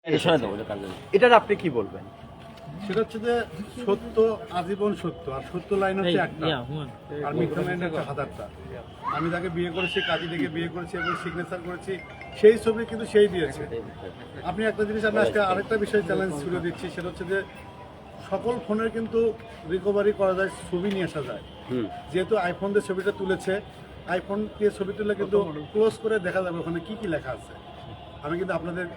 এটার আপনি কি বলবেন? সেটা হচ্ছে যে সত্য আজীবন সত্য, আর সত্য লাইন হচ্ছে একটা, আর মিথ্যা লাইন হচ্ছে হাজারটা। আমি যাকে বিয়ে করেছি, কাজী থেকে বিয়ে করেছি এবং সিগনেচার করেছি, সেই ছবি কিন্তু সেই দিয়েছে। আপনি একটা জিনিস, আমি আজকে আরেকটা বিষয় চ্যালেঞ্জ ছুড়ে দিচ্ছি, সেটা হচ্ছে যে সকল ফোনের কিন্তু রিকভারি করা যায়, ছবি নিয়ে আসা যায়। যেহেতু আইফোন দিয়ে ছবিটা তুলেছে, আইফোন দিয়ে ছবি তুলে কিন্তু ক্লোজ করে দেখা যাবে ওখানে কি কি লেখা আছে। আমি কিন্তু আপনাদের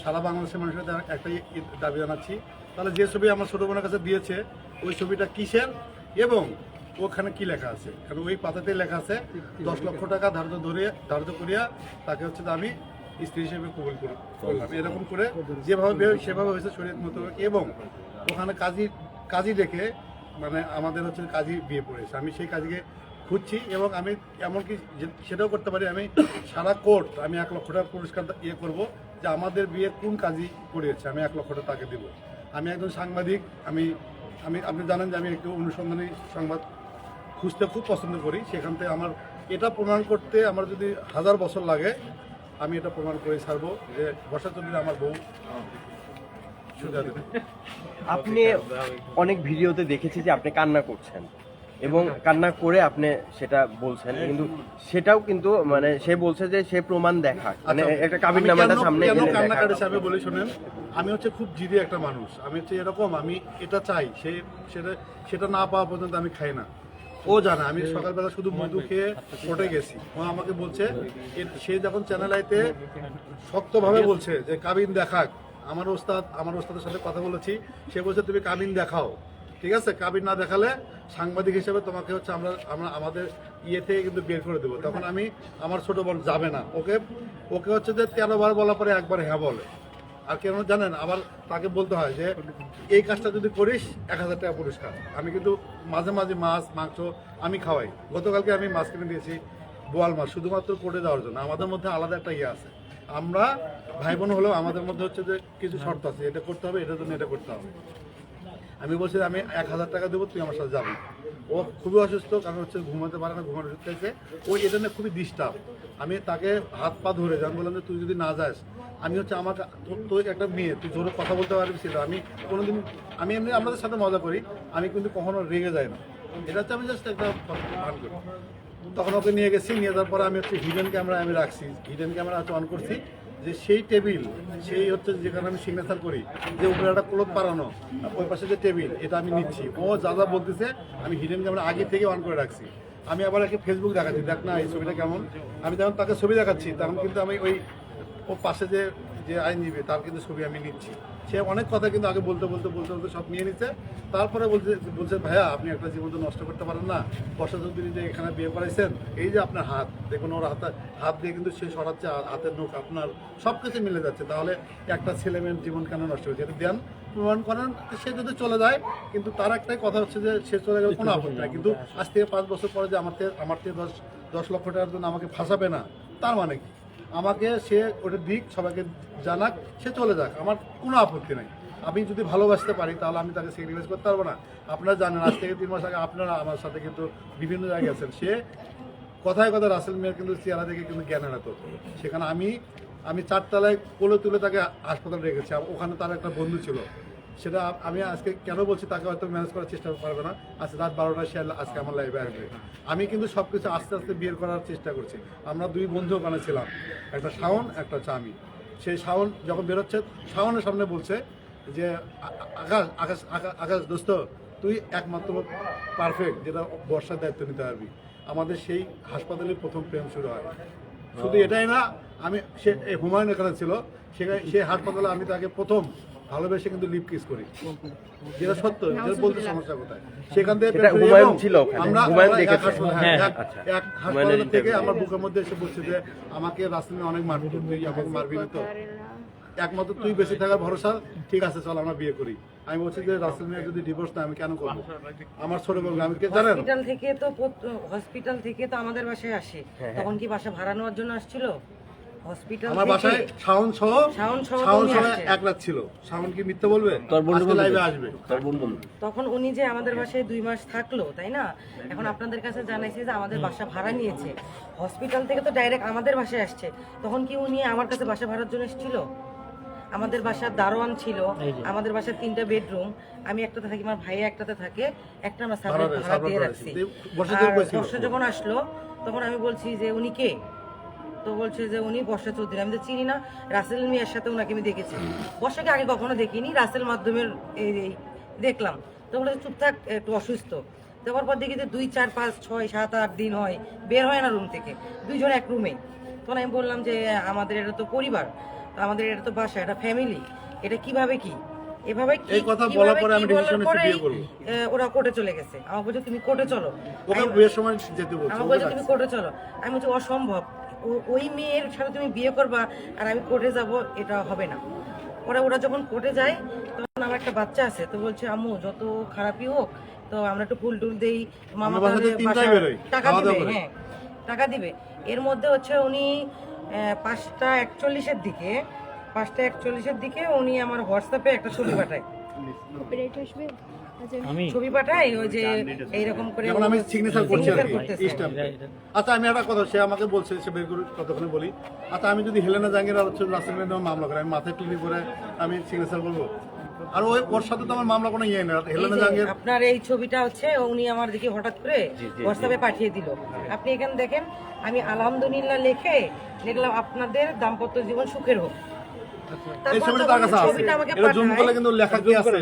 সারা বাংলাদেশের মানুষের একটাই দাবি জানাচ্ছি, তাহলে যে ছবি আমার ছোটো বোনের কাছে দিয়েছে ওই ছবিটা কিসের এবং ওখানে কি লেখা আছে, কারণ ওই পাতাতেই লেখা আছে 10 লক্ষ টাকা ধার্য করিয়া তাকে হচ্ছে যে আমি স্ত্রী হিসেবে কবুল করলাম, এরকম করে যেভাবে সেভাবে হয়েছে শরীয়ত মোতাবেক। এবং ওখানে কাজী দেখে মানে আমাদের হচ্ছে কাজী বিয়ে পড়েছে, আমি সেই কাজীকে খুঁজছি এবং আমি এমনকি সেটাও করতে পারি, আমি সারা কোর্ট আমি 1 লক্ষ টাকা পুরস্কার করবো যে আমাদের বিয়ে কোন কাজী করিয়েছে, আমি 1 লক্ষ টাকা তাকে দেবো। আমি একজন সাংবাদিক, আমি আমি আপনি জানেন যে আমি একটু অনুসন্ধানী সংবাদ খুঁজতে খুব পছন্দ করি, সেখান থেকে আমার এটা প্রমাণ করতে আমার যদি 1000 বছর লাগে আমি এটা প্রমাণ করে ছাড়বো যে বর্ষা চন্দ্রী আমার বউ সুজা দেবে। আপনি অনেক ভিডিওতে দেখেছি যে আপনি কান্না করছেন এবং কান্না করে আপনি সেটা বলছেন, কিন্তু সেটাও কিন্তু মানে সে বলছে যে সে প্রমাণ দেখা, মানে একটা কাবিননামাটা সামনে কেন কান্নাকাটি হিসাবে বলি শুনেন, আমি হচ্ছে খুব জিদি একটা মানুষ, আমি হচ্ছে এরকম, আমি এটা চাই, সেটা না পাওয়া পর্যন্ত আমি খাই না। ও জানে আমি সকালবেলা শুধু মধু খেয়ে কোর্টে গেছি, ও আমাকে বলছে, সে যখন চ্যানেল আইতে শক্তভাবে বলছে যে কাবিন দেখাক, আমার ওস্তাদের সাথে কথা বলেছি, সে বলছে তুমি কাবিন দেখাও, ঠিক আছে, কাবিন না দেখালে সাংবাদিক হিসেবে তোমাকে হচ্ছে আমরা আমাদের ইয়ে থেকে কিন্তু বের করে দেবো। তখন আমি আমার ছোট বোন যাবে না, ওকে হচ্ছে যে 13 বার বলার পরে একবার হ্যাঁ বলে। আর কেন জানেন, আবার তাকে বলতে হয় যে এই কাজটা যদি করিস 1000 টাকা পুরস্কার। আমি কিন্তু মাঝে মাঝে মাছ মাংস আমি খাওয়াই, গতকালকে আমি মাছ কিনে দিয়েছি, বোয়াল মাছ, শুধুমাত্র কোর্টে যাওয়ার জন্য। আমাদের মধ্যে আলাদা একটা ইয়ে আছে, আমরা ভাই বোন হলেও আমাদের মধ্যে হচ্ছে যে কিছু শর্ত আছে, এটা করতে হবে, এটার জন্য এটা করতে হবে। আমি বলছি আমি 1000 টাকা দেবো, তুই আমার সাথে যাবি। ও খুবই অসুস্থ, কারণ হচ্ছে ঘুমাতে পারে না, ঘুমানো ওষুধ খাইছে, ওই এটা নিয়ে খুবই ডিস্টার্ব। আমি তাকে হাত পা ধরে আমি বললাম যে তুই যদি না যাস, আমি হচ্ছে আমাকে তোর একটা মেয়ে, তুই জোরে কথা বলতে পারবি সেটা আমি কোনোদিন, আমি এমনি আমাদের সাথে মজা করি, আমি কিন্তু কখনো রেগে যাই না, এটা হচ্ছে আমি জাস্ট একটা ভান করি। তখন ওকে নিয়ে গেছি, নিয়ে যাওয়ার পরে আমি হচ্ছে হিডেন ক্যামেরা আমি রাখছি, হিডেন ক্যামেরা হচ্ছে অন করছি, যে সেই টেবিল, সেই হচ্ছে যেখানে আমি সিগনেচার করি, যে উপরে একটা ক্লোথ পারানো, ওই পাশে যে টেবিল, এটা আমি নিচ্ছি। ও যা যা বলতেছে আমি হিডেন ক্যামেরা আগে থেকে অন করে রাখছি। আমি আবার একে ফেসবুক দেখাচ্ছি, দেখ না এই ছবিটা কেমন। আমি যখন তাকে ছবি দেখাচ্ছি তখন কিন্তু আমি ও পাশে যে আইনজীবী তার কিন্তু ছবি আমি নিচ্ছি। সে অনেক কথা কিন্তু আগে বলতে সব নিয়ে নিচ্ছে। তারপরে বলছে ভাইয়া আপনি একটা জীবন তো নষ্ট করতে পারেন না, বর্ষা চৌধুরী যে এখানে বিয়ে করাইছেন, এই যে আপনার হাত দেখুন, ওর হাত দিয়ে কিন্তু সে সরাচ্ছে, হাতের নখ আপনার সব কিছু মিলে যাচ্ছে, তাহলে একটা ছেলে মেয়ের জীবন কেন নষ্ট হয়েছে, এটা দেন প্রমাণ করেন। সে যদি চলে যায়, কিন্তু তার একটাই কথা হচ্ছে যে সে চলে গেলে কোনো আপত্তি নাই, কিন্তু আজ থেকে 5 বছর পরে যে আমার থেকে 10 লক্ষ টাকার জন্য আমাকে ফাঁসাবে না, তার মানে কি, আমাকে সে ওটা দিক, সবাইকে জানাক, সে চলে যাক, আমার কোনো আপত্তি নাই। আমি যদি ভালোবাসতে পারি তাহলে আমি তাকে স্যাক্রিফাইস করতে পারবো না। আপনারা জানেন আজ থেকে 3 মাস আগে আপনারা আমার সাথে কিন্তু বিভিন্ন জায়গায় আছেন, সে কথায় কথা রাসেল মিয়ার কিন্তু চেহারা দেখে কিন্তু জ্ঞান হারাতো। সেখানে আমি 4 তলায় কোলে তুলে তাকে হাসপাতালে রেখেছি, ওখানে তার একটা বন্ধু ছিল, সেটা আমি আজকে কেন বলছি, তাকে হয়তো ম্যানেজ করার চেষ্টা পারবে না, আজকে রাত 12টায় সে আজকে আমার লাইভে আসবে। আমি কিন্তু সব কিছু আস্তে আস্তে বিয়ে করার চেষ্টা করছি। আমরা 2 বন্ধু ওখানে ছিলাম, একটা শাওন একটা হচ্ছে আমি। সেই শাওন যখন বেরোচ্ছে, শাওনের সামনে বলছে যে আকাশ দোস্ত, তুই একমাত্র পারফেক্ট যেটা বর্ষার দায়িত্ব নিতে পারবি। আমাদের সেই হাসপাতালে প্রথম প্রেম শুরু হয়। শুধু এটাই না, সে হুমায়ুন এখানে ছিল, সেই হাসপাতালে আমি তাকে প্রথম ভালোবেসে কিন্তু লিপ কিস করি, যেটা সত্য, যেটা বলতে সমস্যা কোথায়। সেখান থেকে আমরা এক হাসপাতাল থেকে আমার বুকের মধ্যে এসে বলছে যে আমাকে রাস্তায় অনেক মারবি, তুই আমাকে মারবি না তো, একমাত্র তুই বেঁচে থাকার ভরসা, ঠিক আছে চল আমরা বিয়ে করি। আমি বলছি যে রাসেল মিয়া যদি ডিভোর্স না আমি কেন করবো, আমার ছোট বোন, আমি জানেন হসপিটাল থেকে তো আমাদের বাসায় আসে, তখন কি বাসা ভাড়া নেওয়ার জন্য আসছিল? আমার বাসায় শাওন সহ এক রাত ছিল। শাওন কি মিথ্যা বলবে? লাইভে আসবে। তখন উনি যে আমাদের বাসায় 2 মাস থাকলো, তাই না? এখন আপনাদের কাছে জানাইছে যে আমাদের বাসা ভাড়া নিয়েছে, হসপিটাল থেকে তো ডাইরেক্ট আমাদের বাসায় আসছে, তখন কি উনি আমার কাছে বাসা ভাড়ার জন্য এসেছিল? আমাদের বাসার দারোয়ান ছিল, আমাদের বাসার 3টা বেডরুম, আমি একটাতে থাকি, আমার ভাই একটাতে থাকে, একটা আমরা সাবলেট ভাড়া দিয়ে রাখছি। আর বর্ষা যখন আসলো তখন আমি বলছি যে উনি কে, তো বলছে যে উনি বর্ষা চৌধুরী। আমি তো চিনি না, রাসেল মিয়ার সাথে ওনাকে আমি দেখেছি, বর্ষাকে আগে কখনো দেখিনি, রাসেল মাধ্যমের এই দেখলাম। তো বলে চুপ থাক, একটু অসুস্থ। তারপর পর দেখি যে 2, 4, 5, 6, 7, 8 দিন হয়, বের হয় না রুম থেকে, 2 জন এক রুমে। তখন আমি বললাম যে আমাদের এটা তো পরিবার, আমাদের এটা তো বাসা, এটা ফ্যামিলি, এটা কিভাবে কি এভাবে কি এই কথা বলার পরে আমি বলার ডিসিশন নিচ্ছি পরেই, বিয়ে করব। ওরা কোর্টে চলে গেছে। আমার বলছে তুমি কোর্টে চলো, ওকে বিয়ের সময় যেতে বলছো। আমার বলছে তুমি কোর্টে চলো। আমি বলছি অসম্ভব, ওই মেয়ের সাথে তুমি বিয়ে করবা আর আমি কোর্টে যাব, এটা হবে না। ওরা যখন কোর্টে যায় তখন আমার একটা বাচ্চা আছে, তো বলছে আম্মু যত খারাপই হোক তো আমরা একটু ফুল টুল দেই, মামা আমরা বাসা তাহলে থেকে 3টায় বাসা বেরোই, টাকা খাওয়া দিবে, দাওয়া করে। হ্যাঁ টাকা দিবে। এর মধ্যে হচ্ছে উনি 5টা 41-এর দিকে, 5টা 41-এর দিকে উনি আমার হোয়াটসঅ্যাপে একটা ছবি পাঠায়, ছবি পাঠায় ওই যে এইরকম করে যেমন আমি সিগনেচার করছি আর signature কি, করতেছে। স্ট্যাম্প। আচ্ছা আমি একটা কথা, সে আমাকে বলছে, সে বের করে কতক্ষণে বলি, আচ্ছা আমি যদি হেলেনা জাহাঙ্গীর আর হচ্ছে রাসেল মিয়ার নামে মামলা করি, আমি মাথায় ক্লিনিক করে আমি সিগনেচার করবো? আর ওর সাথে তো আমার মামলা কোনো ইয়ে নেই। এই হেলেনা যে জাহাঙ্গীর আপনার এই ছবিটা হচ্ছে উনি আমার দিকে হঠাৎ করে হোয়াটসঅ্যাপে পাঠিয়ে দিল। আপনি এখানে দেখেন, আমি আলহামদুলিল্লাহ লিখলাম আপনাদের দাম্পত্য জীবন সুখের হোক। এই তারপর ছবিটা যখন তার কাছে আছে, ছবিটা আমাকে এটা জুম করলে পাঠায়, কিন্তু লেখা কি আছে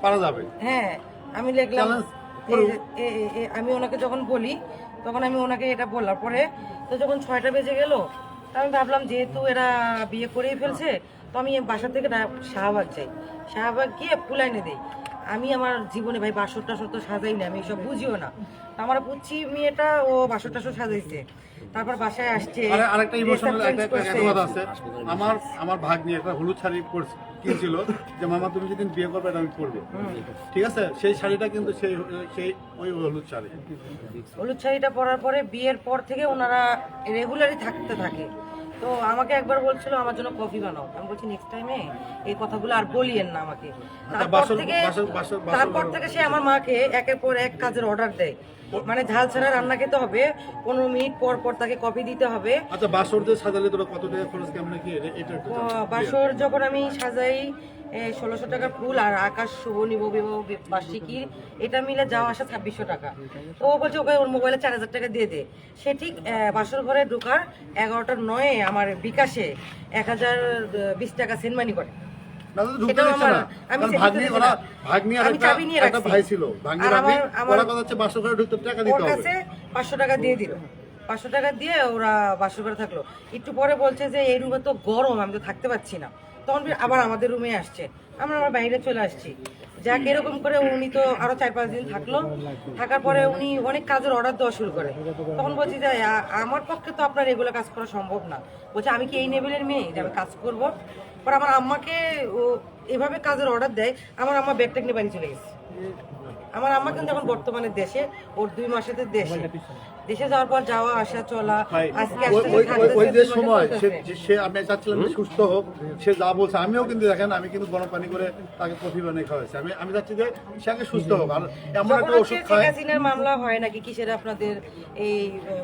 পারা যাবে। হ্যাঁ আমি লিখলাম, Challenge আমি ওনাকে যখন বলি তখন আমি ওনাকে এটা বলার পরে, তো যখন 6টা বেজে গেল, আমি ভাবলাম যেহেতু এরা বিয়ে করেই ফেলছে, তো আমি বাসা থেকে শাহবাগ যাই, শাহবাগ গিয়ে ফুল এনে দিই। আমি আমার জীবনে ভাই বাসর টাসর তো সাজাই না, আমি এসব বুঝিও না। তো আমার বুঝছি মেয়েটা ও বাসর টাসর সাজাইছে, তারপর বাসায় আসছে, আরেকটা ইমোশনাল dress up change একটা করছে। কথা আছে। আমার ভাগ্নি একটা হলুদ শাড়ি কিনছিল যে মামা তুমি যেদিন বিয়ে করবে এটা আমি পরবো, ঠিক আছে? সেই শাড়িটা কিন্তু সেই ওই হলুদ শাড়ি। হলুদ শাড়িটা পরার পরে বিয়ের পর থেকে ওনারা রেগুলারই থাকতে থাকে। তো আমাকে একবার বলছিল আমার জন্য কফি বানাও, আমি বলছি নেক্সট টাইমে এই কথাগুলো আর বলিয়েন না আমাকে। তারপর থেকে সে আমার মাকে একের পর এক কাজের অর্ডার দেয়, মানে ঝাল ছাড়া রান্না খেতে হবে, 15 মিনিট পর পর তাকে কফি দিতে হবে। আচ্ছা বাসর যে সাজালে তোরা কত টাকা খরচ কেমন কি এটা একটু জানাও। বাসর যখন আমি সাজাই 1600 টাকার ফুল আর আকাশ শুভ নিব বিবাহ বার্ষিকীর এটা মিলে যাওয়া আসা 2600 টাকা। তো ও বলছে ওকে ওর মোবাইলে 4000 টাকা দিয়ে দে। সে ঠিক বাসর ঘরে ঢোকার 11টার 9-এ আমার বিকাশে 1020 টাকা সেন্ড মানি করে। না তো ঢুকতে দিচ্ছে না। কারণ ভাগ্নি আর একটা ভাই ছিল, ভাগ্নির ওরা কথা হচ্ছে বাসর ঘরে ঢুকতে টাকা দিতে ওর হবে। কাছে 500 টাকা দিয়ে দিল, 500 টাকা দিয়ে ওরা বাসর ঘরে থাকলো। একটু পরে বলছে যে এই রুমে তো গরম, আমি তো থাকতে পারছি না। তখন আবার আমাদের রুমে আসছে, আমরা আবার বাইরে চলে আসছি। যাক এরকম করে উনি তো আরো 4-5 দিন থাকলো, থাকার পরে উনি অনেক কাজের অর্ডার দেওয়া শুরু করে। তখন বলছি যে আমার পক্ষে তো আপনার এগুলো কাজ করা সম্ভব না। বলছে আমি কি এই লেভেলের মেয়ে যে আমি কাজ করবো? পর আমার আম্মাকে ও এভাবে কাজের অর্ডার দেয়, আমার আম্মা ব্যাগটা নিয়ে বাড়ি চলে গেছে। আমার আম্মা কিন্তু এখন বর্তমানে দেশে, ওর 2 মাসের দেশে যাওয়ার পর যাওয়া আসা চলা, আজকে ওই যে সময় সে আমি চাচ্ছিলাম যে সুস্থ হোক, সে যা বলছে আমিও কিন্তু দেখেন আমি কিন্তু গরম পানি করে তাকে কফি বানিয়ে খাওয়াইছি। আমি চাচ্ছি যে সে আগে সুস্থ হোক। আর এমন একটা ওষুধ খায়, হাসিনার মামলা হয় নাকি কিসের আপনাদের এই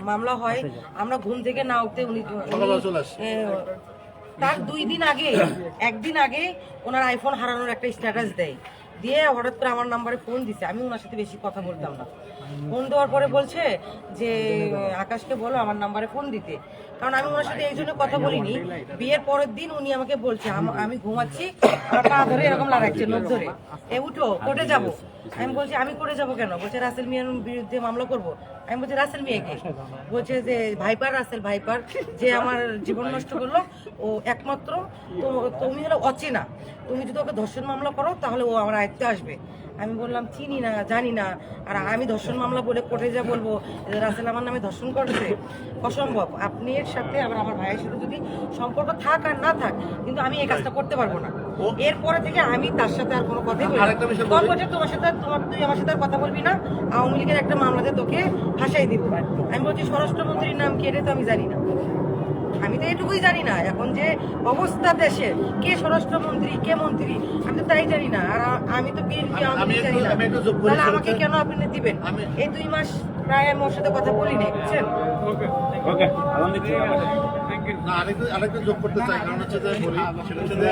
মামলা হয়, আমরা ঘুম থেকে না উঠতে উনি সকালবেলা চলে আসে। তার 2 দিন আগে, 1 দিন আগে ওনার আইফোন হারানোর একটা স্ট্যাটাস দেয়, দিয়ে হঠাৎ করে আমার নাম্বারে ফোন দিছে। আমি ওনার সাথে বেশি কথা বলতাম না। ফোন দেওয়ার পরে বলছে যে আকাশকে বলো আমার নাম্বারে ফোন দিতে, কারণ আমি ওনার সাথে এই জন্য কথা বলিনি। বিয়ের পরের দিন উনি আমাকে বলছে আমি ঘুমাচ্ছি, আমার পা ধরে এরকম লাগাচ্ছে, নখ ধরে, এ উঠো কোর্টে যাবো। আমি বলছি আমি কোর্টে যাবো কেন? বলছে রাসেল মিয়ার বিরুদ্ধে মামলা করবো। আমি বলছি রাসেল মিয়াকে? বলছে যে রাসেল ভাইপার যে আমার জীবন নষ্ট করলো, ও একমাত্র তুমি হলো অচেনা, তুমি যদি ওকে ধর্ষণ মামলা করো তাহলে ও আমার আয়ত্তে আসবে। আমি বললাম চিনি না, জানি না, আর আমি ধর্ষণ মামলা বলে কোর্টে যা বলবো যে রাসেল আমার নামে ধর্ষণ করেছে, অসম্ভব। আপনি এর সাথে আবার আমার ভাইয়ের সাথে যদি সম্পর্ক থাক আর না থাক, কিন্তু আমি এই কাজটা করতে পারবো না। এরপরে থেকে আমি তার সাথে আর কোনো কথাই বলি না। তখন বলছে তুই আমার সাথে আর কথা বলবি না, আওয়ামী লীগের একটা মামলাতে তোকে ফাঁসাই দিব। আমি বলছি স্বরাষ্ট্রমন্ত্রীর নাম কি, এটা তো আমি জানি না। আমি তো এটুকুই জানি না এখন যে অবস্থা দেশে, কে স্বরাষ্ট্রমন্ত্রী কে মন্ত্রী আমি তো তাই জানি না। আর আমি তো বিএনপি জানি না, তাহলে আমাকে কেন আপনি দিবেন? এই 2 মাস প্রায় আমি ওর সাথে কথা বলিনি, বুঝছেন? ওকে, আলহামদুলিল্লাহ। না, আরেকটা যোগ করতে চাই, কারণ হচ্ছে যে বলি সেটা হচ্ছে যে